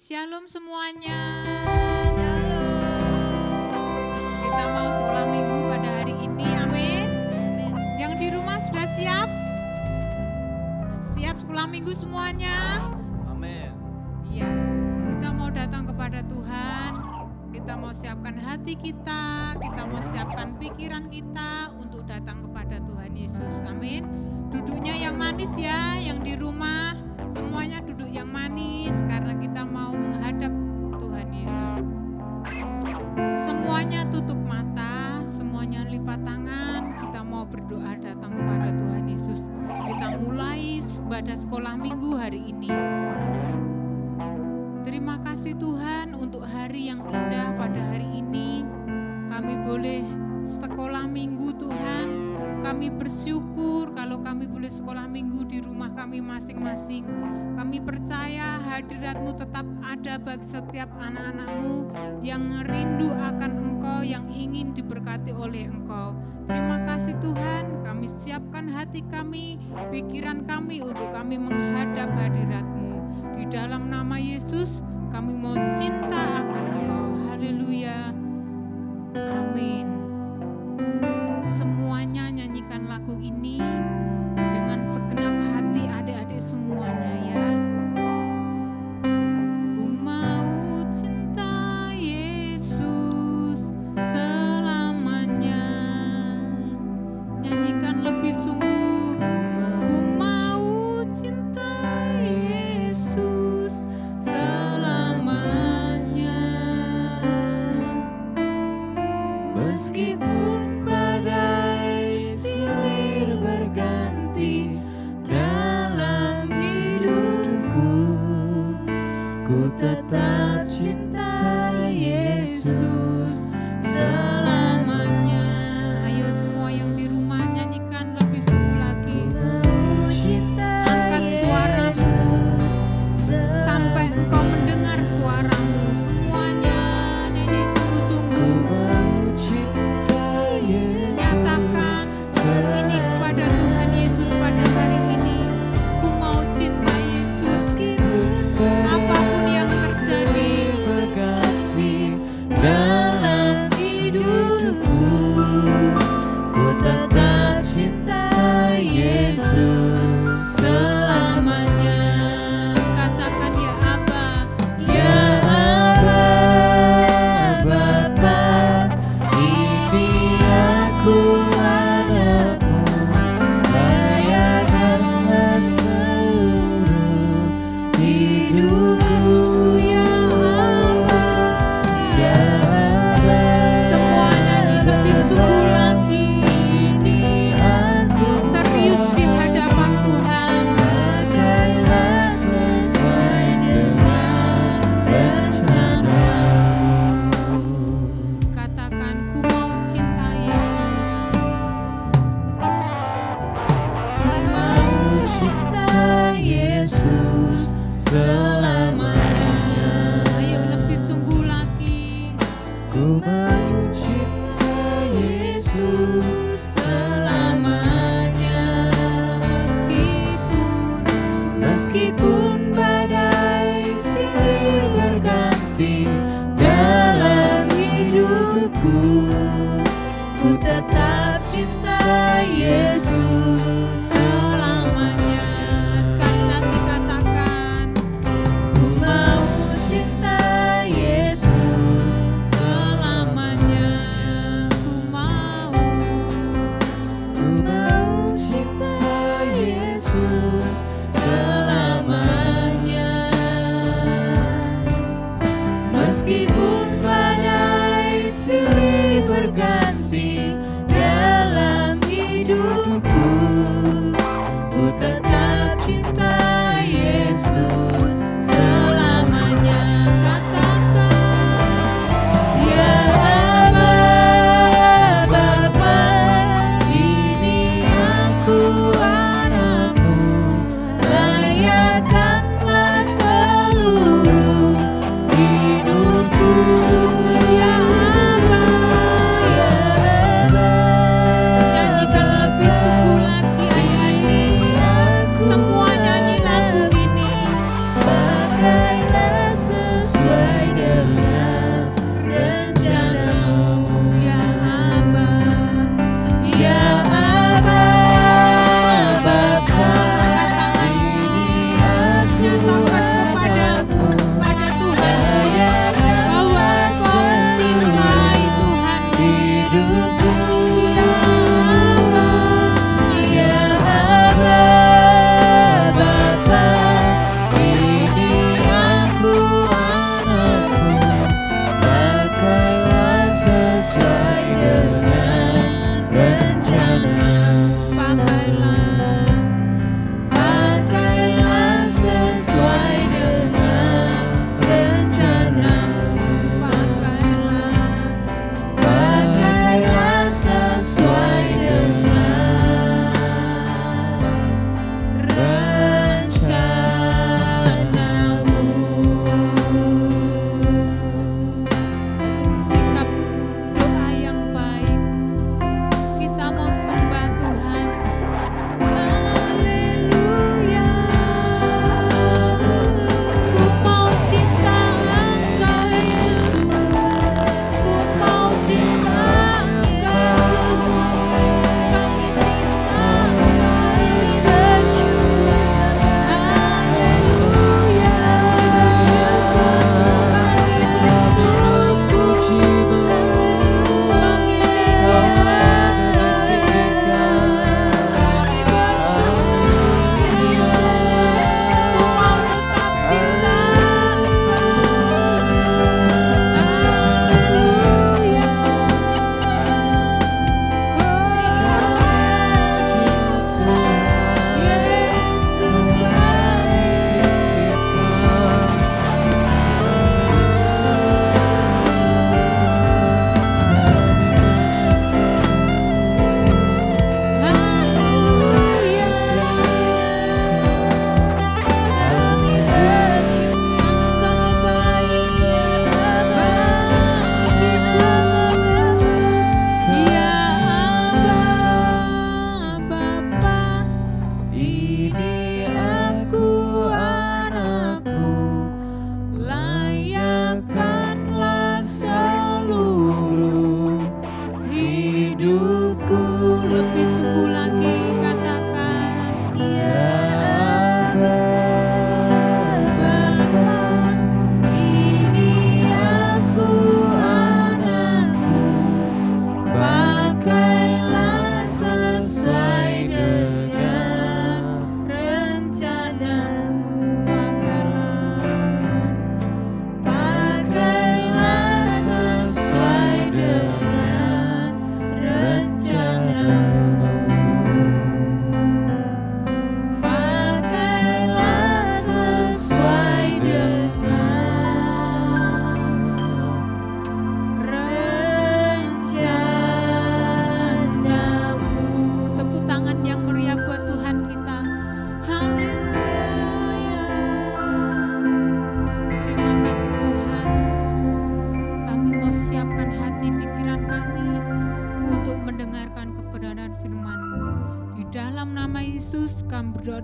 Shalom semuanya. Shalom. Kita mau sekolah minggu pada hari ini, amin. Yang di rumah sudah siap? Siap sekolah minggu semuanya? Amin. Iya, kita mau datang kepada Tuhan. Kita mau siapkan hati kita mau siapkan pikiran kita untuk datang kepada Tuhan Yesus, amin. Duduknya yang manis ya, yang di rumah semuanya duduk yang manis karena kita mau menghadap Tuhan Yesus. Semuanya tutup mata, semuanya lipat tangan, kita mau berdoa datang kepada Tuhan Yesus. Kita mulai ibadah sekolah minggu hari ini. Terima kasih Tuhan untuk hari yang indah pada hari ini. Kami boleh sekolah minggu Tuhan. Kami bersyukur kalau kami boleh sekolah minggu di rumah kami masing-masing. Kami percaya hadirat-Mu tetap ada bagi setiap anak-anak-Mu yang rindu akan Engkau, yang ingin diberkati oleh Engkau. Terima kasih Tuhan, kami siapkan hati kami, pikiran kami untuk kami menghadap hadirat-Mu. Di dalam nama Yesus, kami mau cinta akan Engkau. Haleluya. Amin. Semuanya nyanyikan lagu ini dengan segenap hati adik-adik semuanya ya. Ku mau cinta Yesus selamanya. Nyanyikan lebih sungguh. Ku mau cinta Yesus selamanya. Meskipun badai silih berganti dalam hidupku, ku tetap cinta Yesus selamanya. Ayo semua yang di rumah nyanyikan lebih sungguh lagi. Angkat suaramu sampai engkau mendengar suaramu. Semuanya nyanyi sungguh-sungguh. Nyatakan ini kepada Tuhan Yesus pada hari ini. Ku mau cinta Yesus. Apapun yang terjadi dalam hidupku, ku tetap cinta Yesus selamanya. katakan ya Aba. Ya Aba, Bapa, ini aku anakmu, layakkanlah seluruh hidupku. Ya Aba, ya Aba, Semua nyanyi lebih sungguh lagi. ini aku Serius di hadapan Tuhan. pakailah sesuai dengan rencanamu. Katakan ku mau cinta Yesus. Mau cinta Yesus selamanya. Ayo lebih sungguh lagi. Ku mau cinta Yesus selamanya. Meskipun badai silih berganti dalam hidupku, ku tetap cinta Yesus selamanya. Sekali lagi katakan.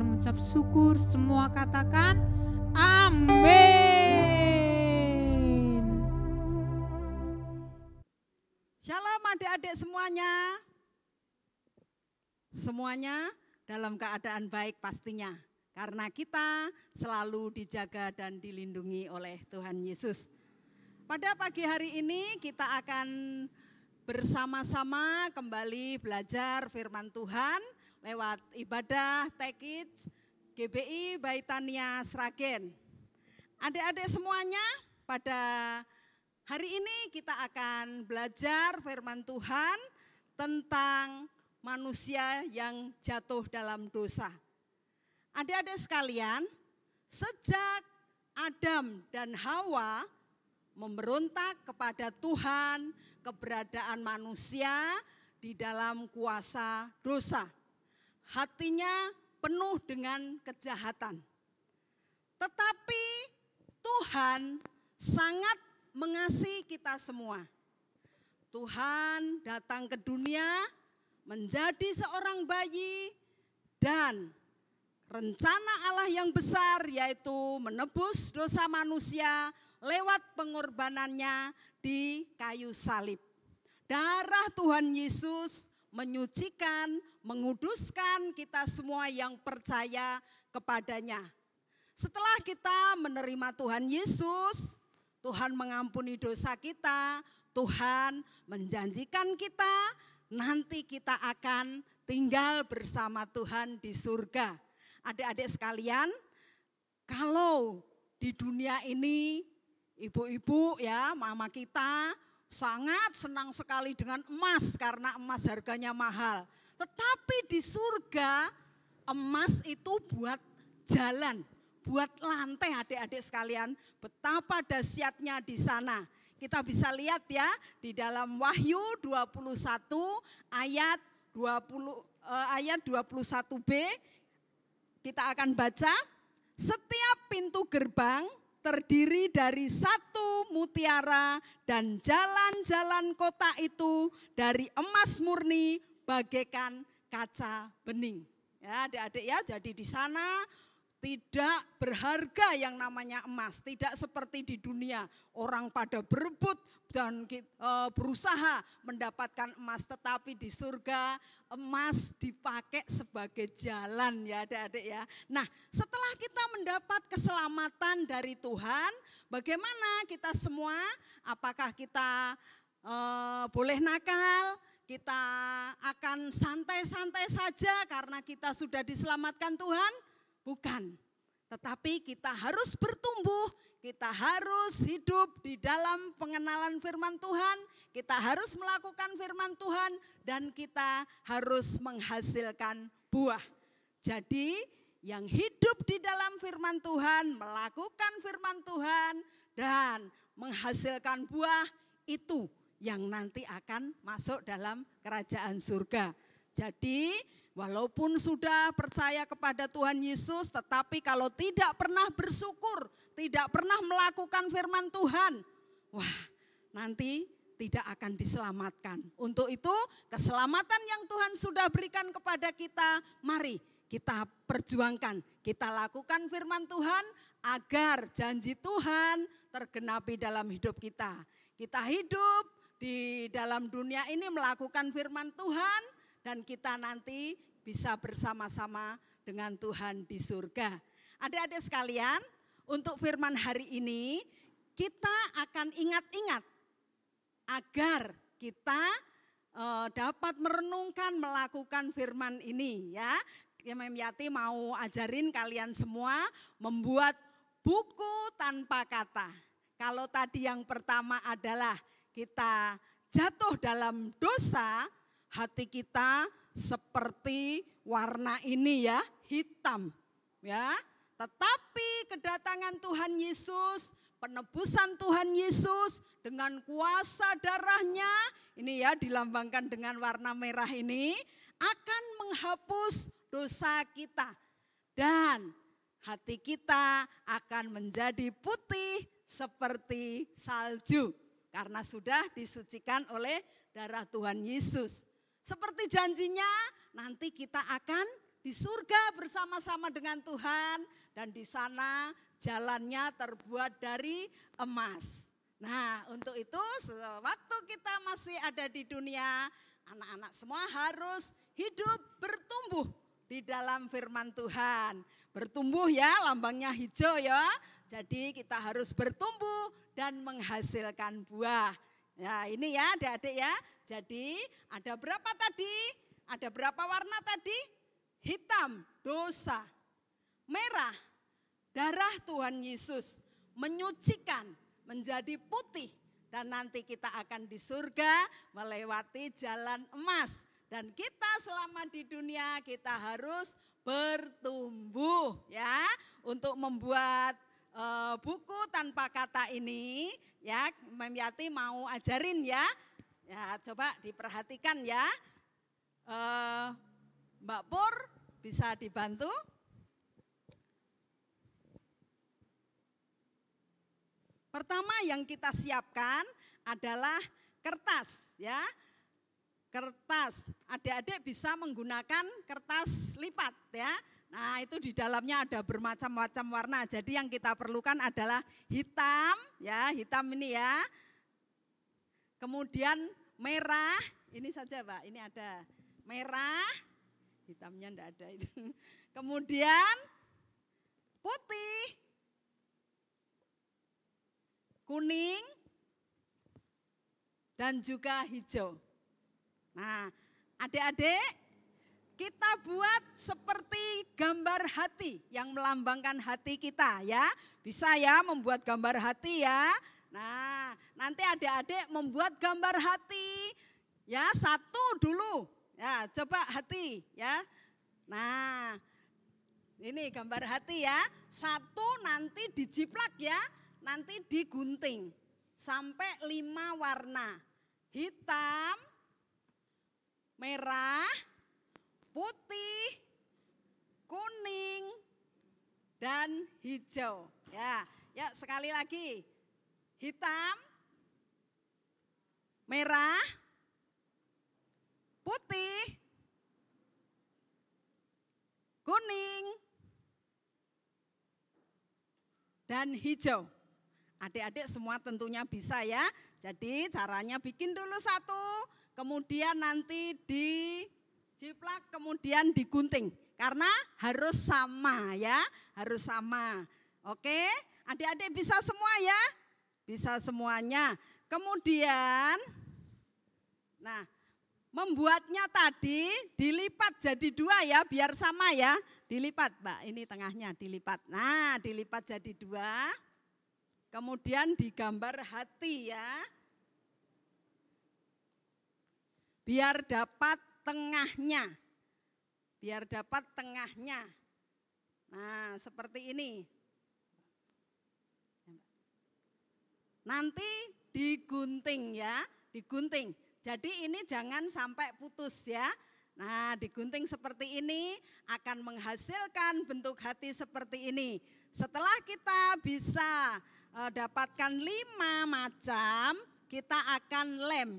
mengucap syukur. Semua katakan amin. Shalom adik-adik semuanya. Semuanya dalam keadaan baik pastinya. Karena kita selalu dijaga dan dilindungi oleh Tuhan Yesus. Pada pagi hari ini kita akan bersama-sama kembali belajar firman Tuhan lewat ibadah Tekid GBI Baitania Sragen. Adik-adik semuanya, pada hari ini kita akan belajar firman Tuhan tentang manusia yang jatuh dalam dosa. Adik-adik sekalian, sejak Adam dan Hawa memberontak kepada Tuhan, keberadaan manusia di dalam kuasa dosa, hatinya penuh dengan kejahatan. Tetapi Tuhan sangat mengasihi kita semua. Tuhan datang ke dunia menjadi seorang bayi, dan rencana Allah yang besar yaitu menebus dosa manusia lewat pengorbanannya di kayu salib. Darah Tuhan Yesus menyucikan, menguduskan kita semua yang percaya kepadanya. Setelah kita menerima Tuhan Yesus, Tuhan mengampuni dosa kita, Tuhan menjanjikan kita nanti kita akan tinggal bersama Tuhan di surga. Adik-adik sekalian, kalau di dunia ini ibu-ibu ya, mama kita sangat senang sekali dengan emas karena emas harganya mahal. Tetapi di surga emas itu buat jalan, buat lantai adik-adik sekalian. Betapa dahsyatnya di sana. Kita bisa lihat ya di dalam Wahyu 21 ayat 21b. Kita akan baca, setiap pintu gerbang terdiri dari satu mutiara dan jalan-jalan kota itu dari emas murni bagaikan kaca bening. Ya adik-adik ya, jadi di sana tidak berharga yang namanya emas, tidak seperti di dunia orang pada berebut dan berusaha mendapatkan emas, tetapi di surga emas dipakai sebagai jalan ya adik-adik ya. Nah, setelah kita mendapat keselamatan dari Tuhan, bagaimana kita semua? Apakah kita boleh nakal? Kita akan santai-santai saja karena kita sudah diselamatkan Tuhan? Bukan, tetapi kita harus bertumbuh, kita harus hidup di dalam pengenalan firman Tuhan, kita harus melakukan firman Tuhan, dan kita harus menghasilkan buah. Jadi yang hidup di dalam firman Tuhan, melakukan firman Tuhan, dan menghasilkan buah, itu yang nanti akan masuk dalam kerajaan surga. Jadi walaupun sudah percaya kepada Tuhan Yesus, tetapi kalau tidak pernah bersyukur, tidak pernah melakukan firman Tuhan, wah nanti tidak akan diselamatkan. Untuk itu keselamatan yang Tuhan sudah berikan kepada kita, mari kita perjuangkan, kita lakukan firman Tuhan agar janji Tuhan tergenapi dalam hidup kita. Kita hidup di dalam dunia ini melakukan firman Tuhan, dan kita nanti bisa bersama-sama dengan Tuhan di surga. Adik-adik sekalian, untuk firman hari ini kita akan ingat-ingat agar kita dapat merenungkan, melakukan firman ini ya. Mem Yati mau ajarin kalian semua membuat buku tanpa kata. Kalau tadi yang pertama adalah kita jatuh dalam dosa, hati kita seperti warna ini ya, hitam ya. Tetapi kedatangan Tuhan Yesus, penebusan Tuhan Yesus dengan kuasa darahnya, ini ya dilambangkan dengan warna merah ini, akan menghapus dosa kita. Dan hati kita akan menjadi putih seperti salju. Karena sudah disucikan oleh darah Tuhan Yesus. Seperti janjinya, nanti kita akan di surga bersama-sama dengan Tuhan, dan di sana jalannya terbuat dari emas. Nah, untuk itu sewaktu kita masih ada di dunia, anak-anak semua harus hidup bertumbuh di dalam firman Tuhan. Bertumbuh ya, lambangnya hijau ya. Jadi kita harus bertumbuh dan menghasilkan buah. Ya, ini ya adik-adik ya. Jadi ada berapa tadi? Ada berapa warna tadi? Hitam, dosa. Merah, darah Tuhan Yesus. Menyucikan, menjadi putih. Dan nanti kita akan di surga melewati jalan emas. Dan kita selama di dunia kita harus bertumbuh ya. Untuk membuat buku tanpa kata ini ya, Mem Yati mau ajarin ya. Ya, coba diperhatikan ya. Mbak Pur bisa dibantu? Pertama yang kita siapkan adalah kertas ya. Kertas, adik-adik bisa menggunakan kertas lipat ya. Nah, itu di dalamnya ada bermacam-macam warna. Jadi yang kita perlukan adalah hitam ya, hitam ini ya. Kemudian merah, ini saja Pak, ini ada merah, hitamnya enggak ada itu. Kemudian putih, kuning, dan juga hijau. Nah, adik-adik, kita buat seperti gambar hati yang melambangkan hati kita ya. Bisa ya membuat gambar hati ya. Nah, nanti adik-adik membuat gambar hati ya, satu dulu. Ya, coba hati ya. Nah, ini gambar hati ya. Satu nanti dijiplak ya, nanti digunting sampai 5 warna. Hitam, merah, putih, kuning, dan hijau. Ya, ya sekali lagi. Hitam, merah, putih, kuning, dan hijau. Adik-adik semua tentunya bisa ya. Jadi caranya bikin dulu satu, kemudian nanti dijiplak, kemudian digunting. Karena harus sama ya, harus sama. Oke, adik-adik bisa semua ya? Bisa semuanya. Kemudian, nah membuatnya tadi dilipat jadi 2 ya, biar sama ya. Dilipat Mbak, ini tengahnya dilipat. Nah dilipat jadi 2. Kemudian digambar hati ya. Biar dapat tengahnya. Biar dapat tengahnya. Nah seperti ini. Nanti digunting ya, digunting. Jadi ini jangan sampai putus ya. Nah digunting seperti ini akan menghasilkan bentuk hati seperti ini. Setelah kita bisa dapatkan 5 macam, kita akan lem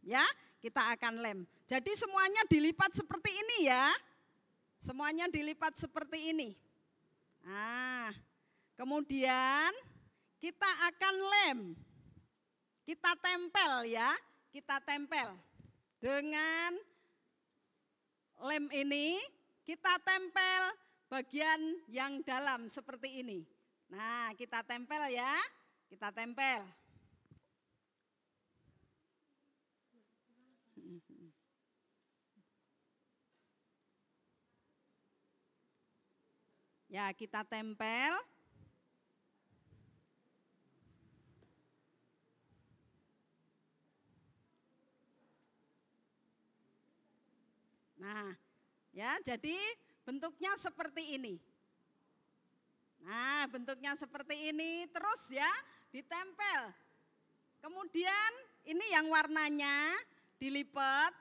ya. Kita akan lem. Jadi semuanya dilipat seperti ini ya. Semuanya dilipat seperti ini. Nah, kemudian kita akan lem. Kita tempel ya. Kita tempel. Dengan lem ini kita tempel bagian yang dalam seperti ini. Nah, kita tempel ya. Kita tempel. Ya, kita tempel. Nah, ya jadi bentuknya seperti ini. Nah, bentuknya seperti ini terus ya, ditempel. Kemudian ini yang warnanya dilipat,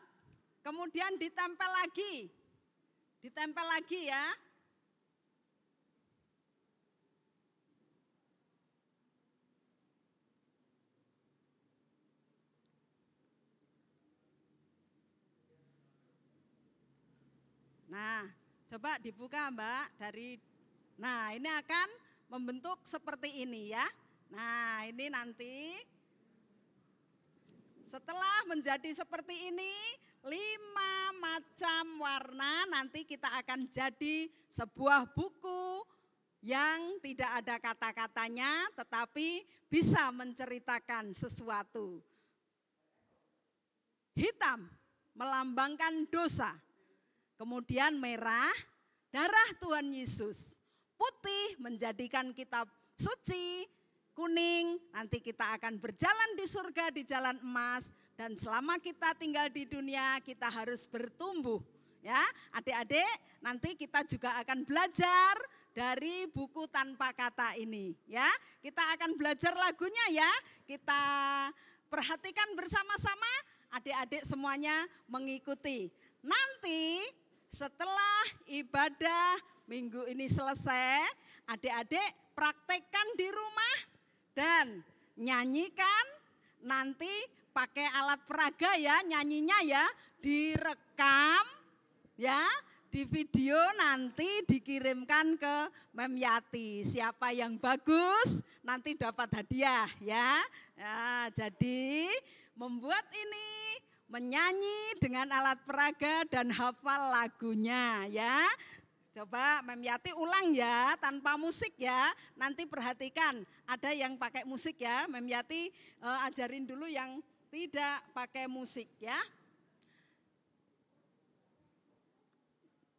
kemudian ditempel lagi. Ditempel lagi ya. Nah, Coba dibuka Mbak dari, nah ini akan membentuk seperti ini ya. Nah ini nanti setelah menjadi seperti ini 5 macam warna, nanti kita akan jadi sebuah buku yang tidak ada kata-katanya tetapi bisa menceritakan sesuatu. Hitam melambangkan dosa. Kemudian merah, darah Tuhan Yesus. Putih menjadikan kita suci. Kuning, nanti kita akan berjalan di surga di jalan emas. Dan selama kita tinggal di dunia, kita harus bertumbuh. Ya, adik-adik, nanti kita juga akan belajar dari buku tanpa kata ini. Ya, kita akan belajar lagunya ya. Kita perhatikan bersama-sama, adik-adik semuanya mengikuti. Nanti setelah ibadah minggu ini selesai, adik-adik praktekkan di rumah dan nyanyikan, nanti pakai alat peraga ya, nyanyinya ya, direkam ya, di video nanti dikirimkan ke Mem Yati. Siapa yang bagus nanti dapat hadiah ya. Ya, jadi membuat ini, menyanyi dengan alat peraga dan hafal lagunya ya. Coba Mem Yati ulang ya, tanpa musik ya. Nanti perhatikan, ada yang pakai musik ya. Mem Yati ajarin dulu yang tidak pakai musik ya.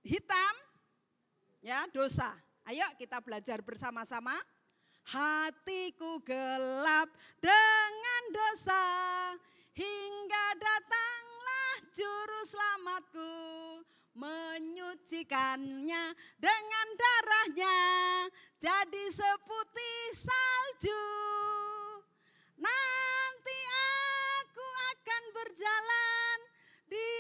Hitam ya, dosa. Ayo kita belajar bersama-sama. Hatiku gelap dengan dosa, hingga datanglah juru selamatku, menyucikannya dengan darahnya, jadi seputih salju. Nanti aku akan berjalan di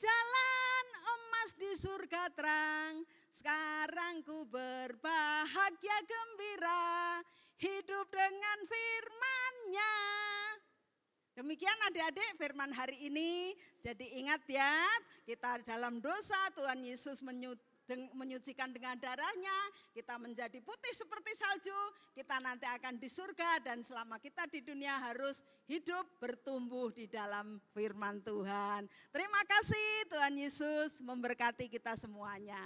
jalan emas di surga terang. Sekarang ku berbahagia gembira, hidup dengan firman-Nya. Demikian adik-adik firman hari ini. Jadi ingat ya, kita dalam dosa Tuhan Yesus menyucikan dengan darahnya. Kita menjadi putih seperti salju. Kita nanti akan di surga dan selama kita di dunia harus hidup bertumbuh di dalam firman Tuhan. Terima kasih, Tuhan Yesus memberkati kita semuanya.